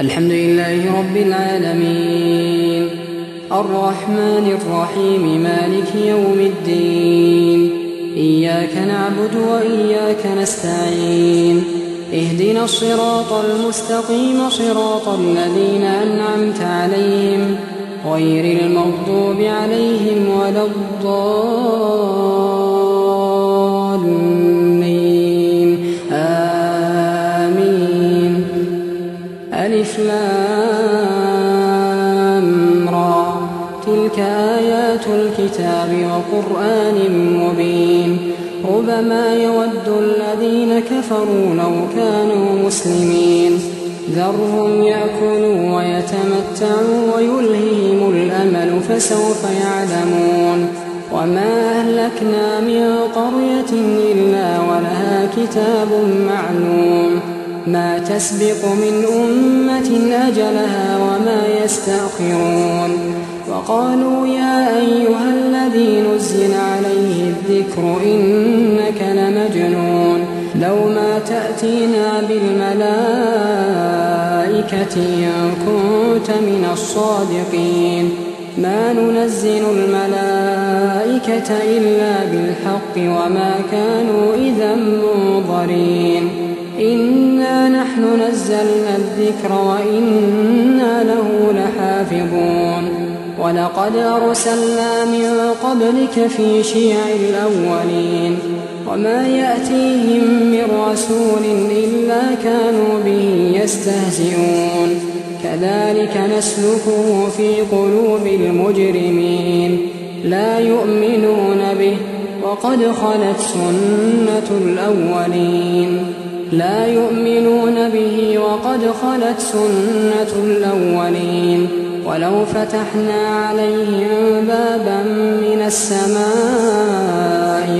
الحمد لله رب العالمين الرحمن الرحيم مالك يوم الدين إياك نعبد وإياك نستعين اهدنا الصراط المستقيم صراط الذين أنعمت عليهم غير المغضوب عليهم ولا الضالين آمين. ألف لام را تلك آيات الكتاب وقرآن مبين ربما يود الذين كفروا لو كانوا مسلمين ذرهم يأكلوا ويتمتعوا ويلههم الأمل فسوف يعلمون وما أهلكنا من قرية إلا ولها كتاب معلوم ما تسبق من أمة أجلها وما يستأخرون وقالوا يا أيها الذي نزل عليه الذكر إنك لمجنون لو ما تأتينا بالملائكة إن كنت من الصادقين ما ننزل الملائكة إلا بالحق وما كانوا إذا منظرين إنا نحن نزلنا الذكر وإنا له لحافظون ولقد أرسلنا من قبلك في شيع الأولين وما يأتيهم من رسول إلا كانوا به يستهزئون كذلك نسلكه في قلوب المجرمين لا يؤمنون به وقد خلت سنة الأولين لا يؤمنون به وقد خلت سنة الأولين ولو فتحنا عليهم بابا من السماء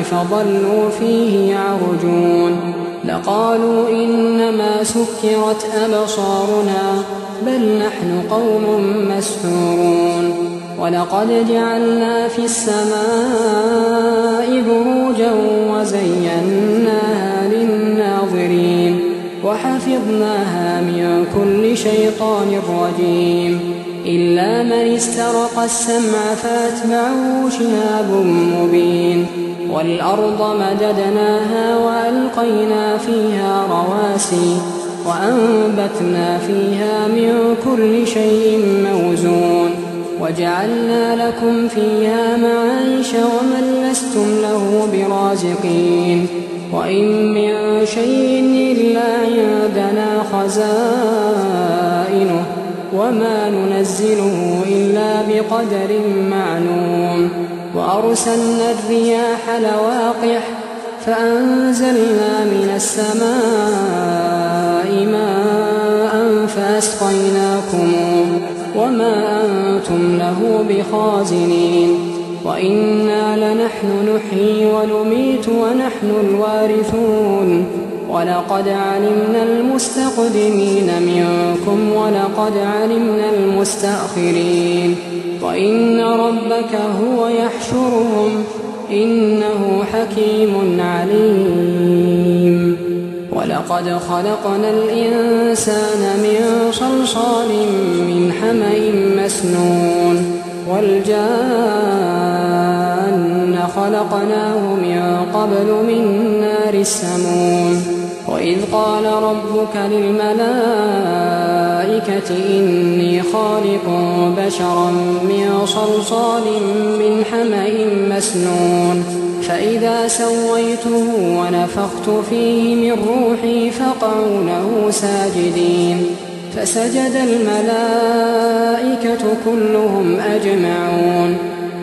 فظلوا فيه يعرجون لقالوا إنما سكرت أبصارنا بل نحن قوم مسحورون ولقد جعلنا في السماء بروجا وزيناها للناظرين وحفظناها من كل شيطان رجيم إلا من استرق السمع فأتبعه شهاب مبين والأرض مددناها وألقينا فيها رواسي وأنبتنا فيها من كل شيء موزون وجعلنا لكم فيها معايش ومن لستم له برازقين وإن من شيء إلا عندنا خزائنه وما ننزله إلا بقدر معلوم وأرسلنا الرياح لواقح فأنزلنا من السماء ماء فأسقيناكموه وما أنتم له بخازنين وإنا لنحن نحيي ونميت ونحن الوارثون ولقد علمنا المستقدمين منكم ولقد علمنا المستأخرين وإن ربك هو يحشرهم إنه حكيم عليم ولقد خلقنا الإنسان من صلصال من حمأ مسنون والجان خلقناه من قبل من نار السموم وإذ قال ربك للملائكة إني خالق بشرا من صلصال من حمأ مسنون فإذا سويته ونفخت فيه من روحي فقعوا له ساجدين فسجد الملائكة كلهم أجمعون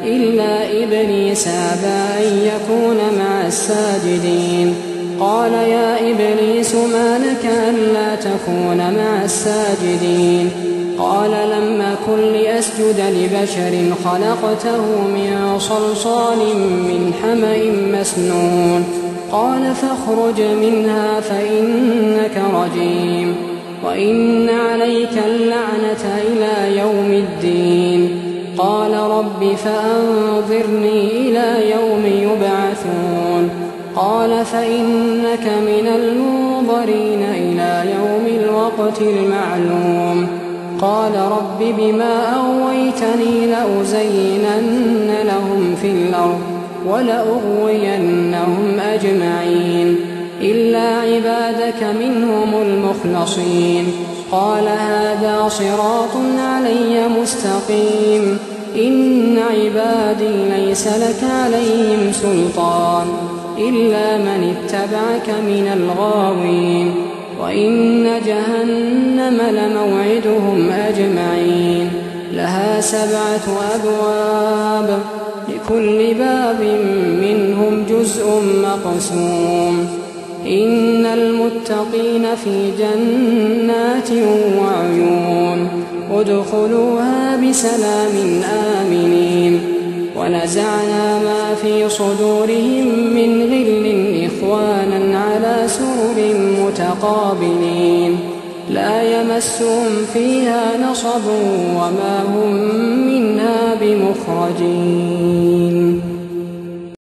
إلا إبليس أبى أن يكون مع الساجدين قال يا إبليس ما لك ألا تكون مع الساجدين قال لم أكن لأسجد لبشر خلقته من صلصال من حمأ مسنون قال فاخرج منها فإنك رجيم وإن عليك اللعنة إلى يوم الدين قال رب فأنظرني إلى يوم يبعثون قال فإنك من المنظرين إلى يوم الوقت المعلوم قال رب بما أغويتني لأزينن لهم في الأرض ولأغوينهم أجمعين إلا عبادك منهم المخلصين قال هذا صراط علي مستقيم إن عبادي ليس لك عليهم سلطان إلا من اتبعك من الغاوين وإن جهنم لموعدهم أجمعين لها 7 أبواب لكل باب منهم جزء مقسوم إن المتقين في جنات وعيون ادخلوها بسلام آمنين ونزعنا ما في صدورهم من غل إخوانا على سرر متقابلين لا يمسهم فيها نصب وما هم منها بمخرجين.